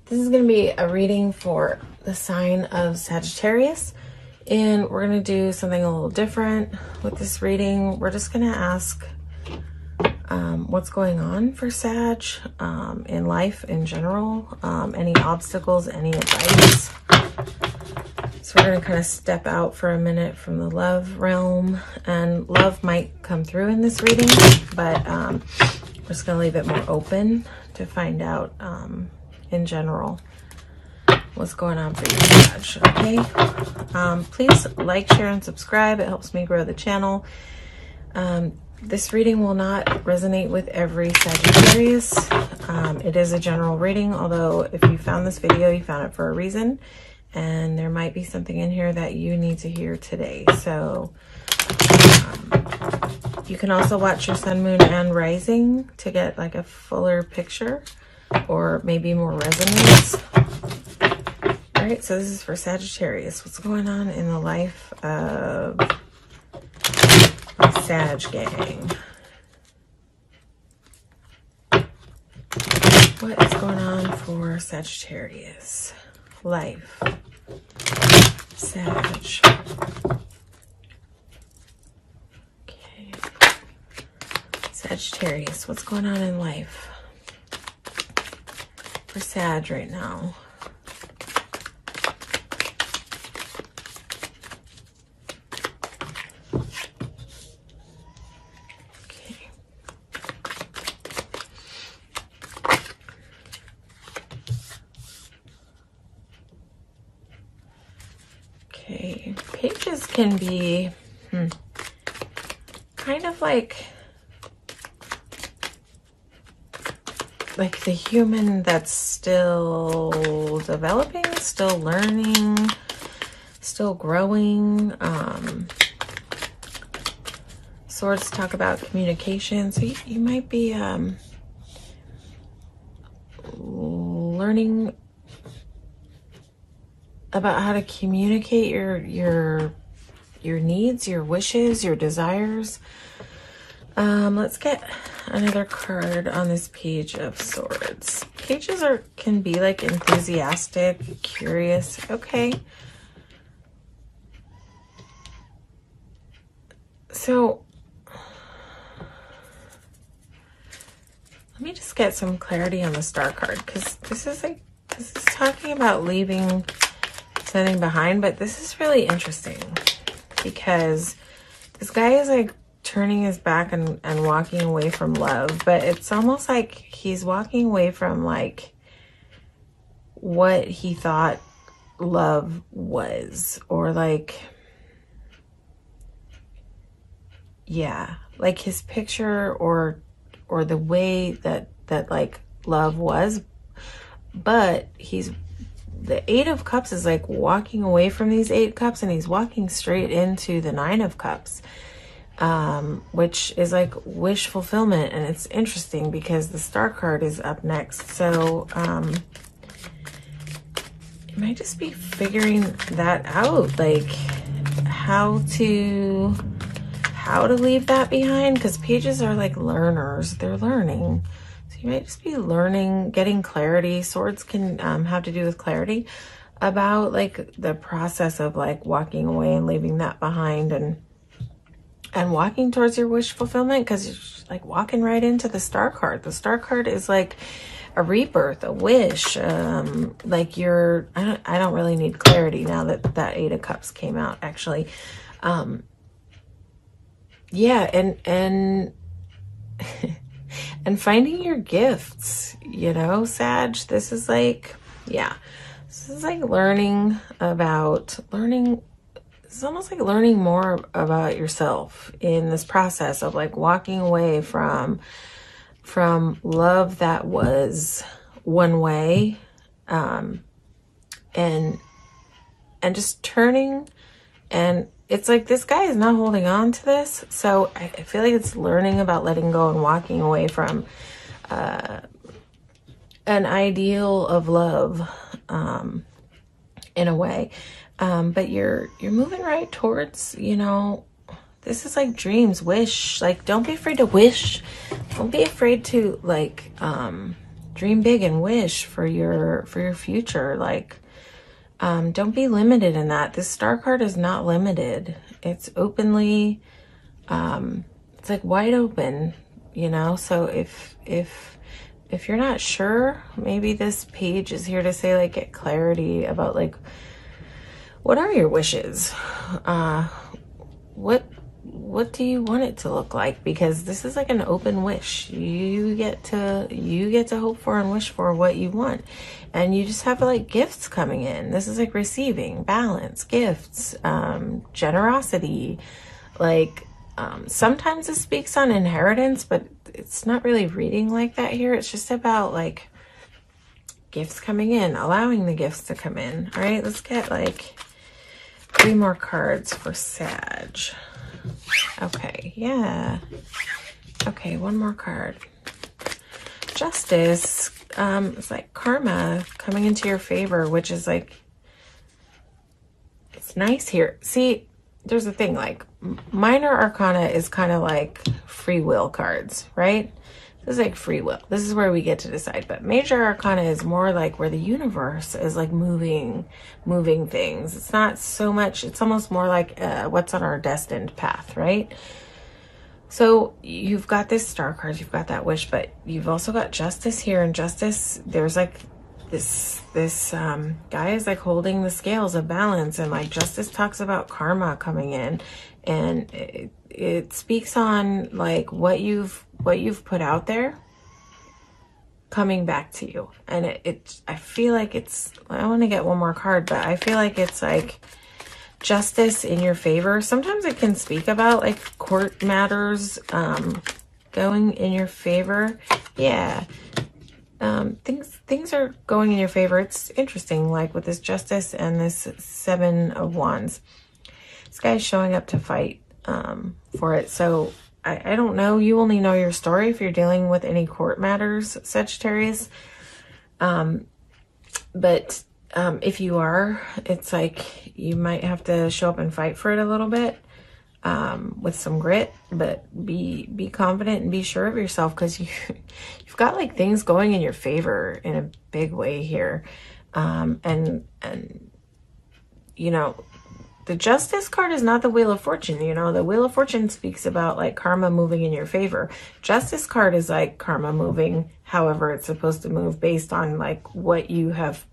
This is going to be a reading for the sign of Sagittarius, and we're going to do something a little different with this reading. We're just going to ask what's going on for Sag in life in general, any obstacles, any advice. So we're going to kind of step out for a minute from the love realm, and love might come through in this reading, but we're just going to leave it more open to find out in general what's going on for you, Sag. Okay, please like, share, and subscribe. It helps me grow the channel. This reading will not resonate with every Sagittarius. It is a general reading, although if you found this video, you found it for a reason, and there might be something in here that you need to hear today. So you can also watch your sun, moon, and rising to get like a fuller picture or maybe more resonance. All right, so this is for Sagittarius. What's going on in the life of Sag gang? What is going on for Sagittarius? Life. Sag. Okay. Sagittarius, what's going on in life for Sag right now? Okay, pages can be kind of like the human that's still developing, still learning, still growing. Swords talk about communication, so you might be learning about how to communicate your needs, your wishes, your desires. Let's get another card on this Page of Swords. Pages can be like enthusiastic, curious. Okay. So let me just get some clarity on the Star card, because this is talking about leaving something behind, but this is really interesting because this guy is like turning his back and walking away from love, but it's almost like he's walking away from like what he thought love was, or like, yeah, like his picture or the way that like love was. But the Eight of Cups is like walking away from these Eight Cups, and he's walking straight into the Nine of Cups, which is like wish fulfillment. And it's interesting because the Star card is up next. So you might just be figuring that out, like how to leave that behind, because pages are like learners. They're learning. You might just be learning, getting clarity. Swords can have to do with clarity about like the process of like walking away and leaving that behind, and walking towards your wish fulfillment, because you're like walking right into the Star card. The Star card is like a rebirth, a wish. Like I don't really need clarity now that Eight of Cups came out, actually. Yeah, and and finding your gifts, you know, Sag. This is like, yeah, this is like learning. It's almost like learning more about yourself in this process of like walking away from love that was one way, and just turning. And it's like this guy is not holding on to this. So I feel like it's learning about letting go and walking away from an ideal of love, in a way. But you're moving right towards, you know, this is like dreams, wish. Like, don't be afraid to wish. Don't be afraid to like dream big and wish for your future. Like, don't be limited in that. This Star card is not limited. It's openly, it's like wide open, you know? So if you're not sure, maybe this page is here to say, like, get clarity about, like, what are your wishes? What do you want it to look like? Because this is like an open wish. You get to hope for and wish for what you want. And you just have like gifts coming in. This is like receiving, balance, gifts, generosity. Like, sometimes this speaks on inheritance, but it's not really reading like that here. It's just about like gifts coming in, allowing the gifts to come in. All right, let's get like 3 more cards for Sag. Okay, yeah. Okay, 1 more card. Justice. It's like karma coming into your favor, which is like, it's nice here. See, there's a thing, like minor arcana is kind of like free will cards, right? This is like free will. This is where we get to decide. But major arcana is more like where the universe is like moving things. It's not so much, it's almost more like what's on our destined path, right? So you've got this Star card, you've got that wish, but you've also got Justice here. And Justice, there's like this guy is like holding the scales of balance, and like Justice talks about karma coming in, and it speaks on like what you've put out there coming back to you. And I feel like it's, I want to get 1 more card, but I feel like it's like justice in your favor. Sometimes it can speak about like court matters going in your favor. Yeah. Things are going in your favor. It's interesting, like with this Justice and this 7 of Wands. This guy's showing up to fight for it. So I don't know. You only know your story if you're dealing with any court matters, Sagittarius. But if you are, it's like you might have to show up and fight for it a little bit with some grit, but be confident and be sure of yourself, because you've got like things going in your favor in a big way here. And you know, the Justice card is not the Wheel of Fortune. You know, the Wheel of Fortune speaks about like karma moving in your favor. Justice card is like karma moving however it's supposed to move based on like what you have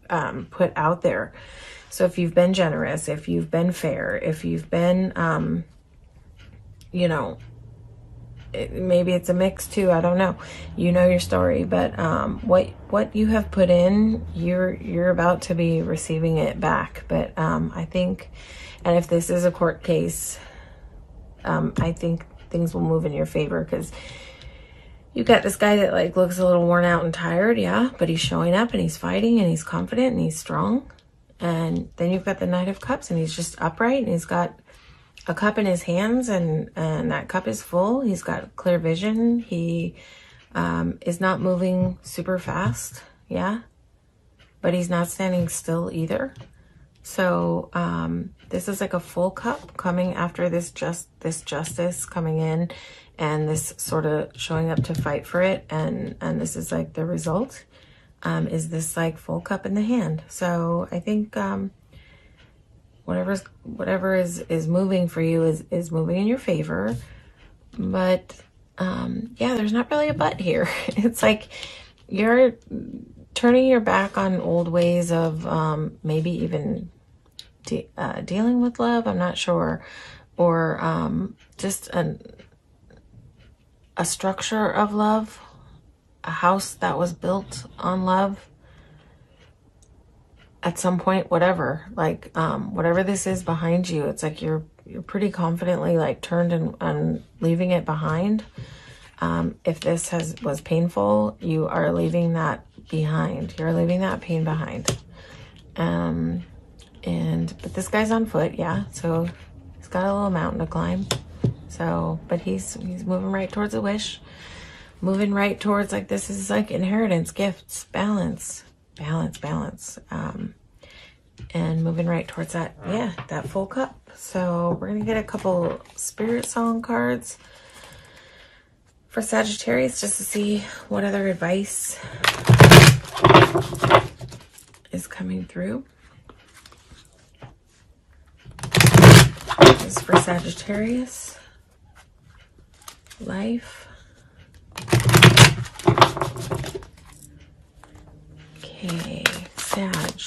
put out there. So if you've been generous, if you've been fair, if you've been, you know, maybe it's a mix too. I don't know. You know your story, but what you have put in, you're about to be receiving it back. But I think, and if this is a court case, I think things will move in your favor, because you've got this guy that like looks a little worn out and tired, yeah, but he's showing up and he's fighting and he's confident and he's strong. And then you've got the Knight of Cups, and he's just upright and he's got a cup in his hands, and that cup is full. He's got clear vision. He is not moving super fast, yeah, but he's not standing still either. So this is like a full cup coming after this justice coming in, and this sort of showing up to fight for it, and this is like the result is this like full cup in the hand. So I think whatever is moving for you is moving in your favor. But yeah, there's not really a but here. It's like you're turning your back on old ways of maybe even dealing with love, I'm not sure, or just a structure of love, a house that was built on love at some point, whatever, like whatever this is behind you, it's like you're pretty confidently like turned and leaving it behind. If this was painful, you are leaving that behind. You're leaving that pain behind. But this guy's on foot, yeah, so he's got a little mountain to climb. So, but he's moving right towards a wish, moving right towards like, this is like inheritance, gifts, balance, and moving right towards that, yeah, that full cup. So we're gonna get a couple spirit song cards for Sagittarius, just to see what other advice is coming through. This is for Sagittarius. Life. Okay, Sag.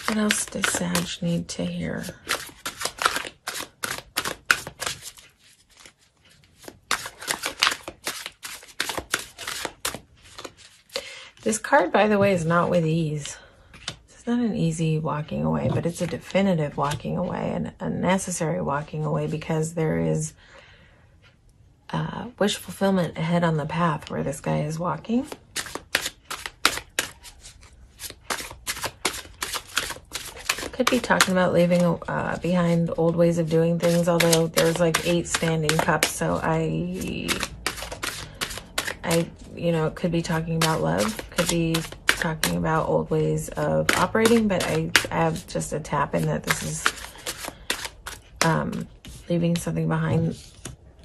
What else does Sag need to hear? This card, by the way, is not with ease. It's not an easy walking away, but it's a definitive walking away and a necessary walking away, because there is wish fulfillment ahead on the path where this guy is walking. Could be talking about leaving behind old ways of doing things, although there's like 8 standing cups, so I you know, it could be talking about love, could be talking about old ways of operating, but I have just a tap in that this is leaving something behind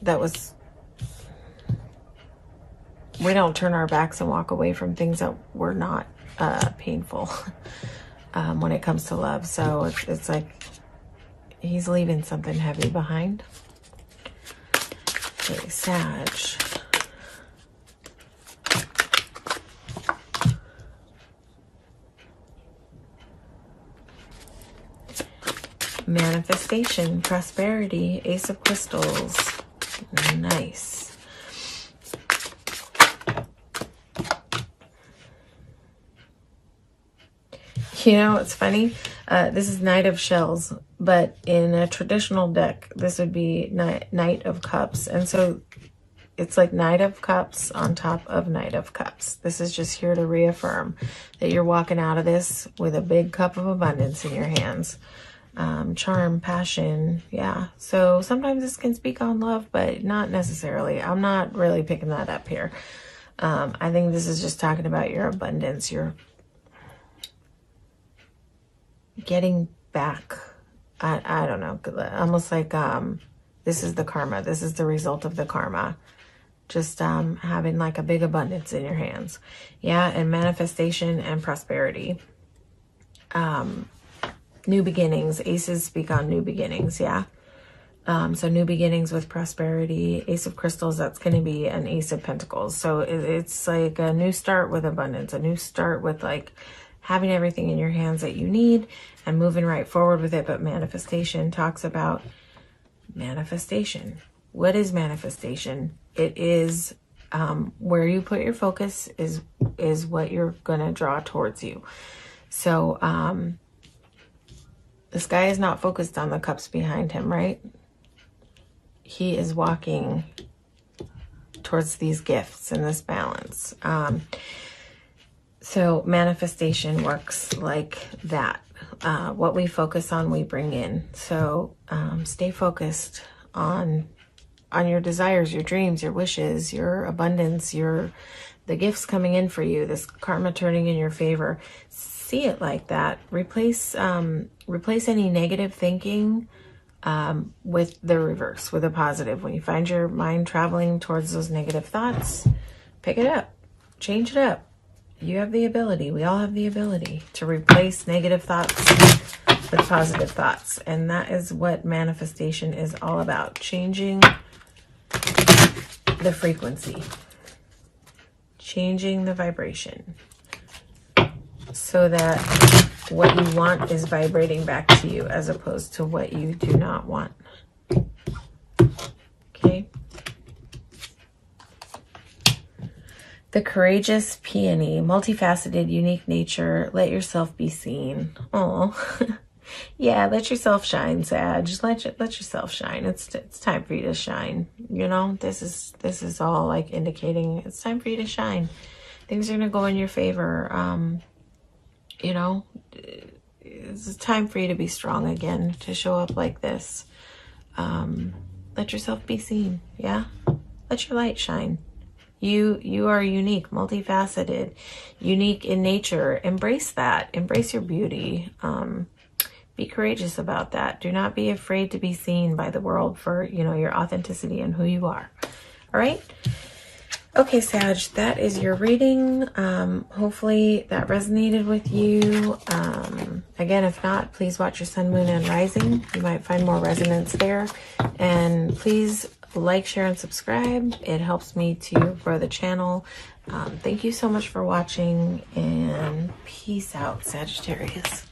that was, we don't turn our backs and walk away from things that were not painful when it comes to love. So it's like he's leaving something heavy behind. Okay, Sag. Manifestation, prosperity, Ace of Crystals. Nice. You know, it's funny. This is Knight of Shells, but in a traditional deck, this would be Knight of Cups. And so it's like Knight of Cups on top of Knight of Cups. This is just here to reaffirm that you're walking out of this with a big cup of abundance in your hands. Charm, passion, yeah. So sometimes this can speak on love, but not necessarily. I'm not really picking that up here. I think this is just talking about your abundance, your getting back. I don't know, almost like this is the karma. This is the result of the karma. Just having like a big abundance in your hands. Yeah, and manifestation and prosperity. New beginnings. Aces speak on new beginnings, yeah. So new beginnings with prosperity. Ace of Crystals, that's going to be an Ace of Pentacles. So it's like a new start with abundance, a new start with like having everything in your hands that you need and moving right forward with it. But manifestation talks about manifestation. What is manifestation? It is where you put your focus is what you're going to draw towards you. So this guy is not focused on the cups behind him, right? He is walking towards these gifts and this balance. So manifestation works like that. What we focus on, we bring in. So stay focused on your desires, your dreams, your wishes, your abundance, the gifts coming in for you, this karma turning in your favor. See it like that. Replace any negative thinking with the reverse, with a positive. When you find your mind traveling towards those negative thoughts, pick it up, change it up. You have the ability, we all have the ability to replace negative thoughts with positive thoughts. And that is what manifestation is all about. Changing the frequency, changing the vibration, so that what you want is vibrating back to you as opposed to what you do not want. Okay. The courageous peony, multifaceted, unique nature. Let yourself be seen. Oh, yeah. Let yourself shine, Sag. Just let yourself shine. It's time for you to shine. You know, this is all like indicating it's time for you to shine. Things are gonna go in your favor. You know, it's time for you to be strong again, to show up like this. Let yourself be seen. Yeah. Let your light shine. You are unique, multifaceted, unique in nature. Embrace that. Embrace your beauty. be courageous about that. Do not be afraid to be seen by the world for, you know, your authenticity and who you are. All right. Okay, Sag, that is your reading. Hopefully that resonated with you. Again, if not, please watch your sun, moon, and rising. You might find more resonance there. And please like, share, and subscribe. It helps me to grow the channel. Thank you so much for watching, and peace out, Sagittarius.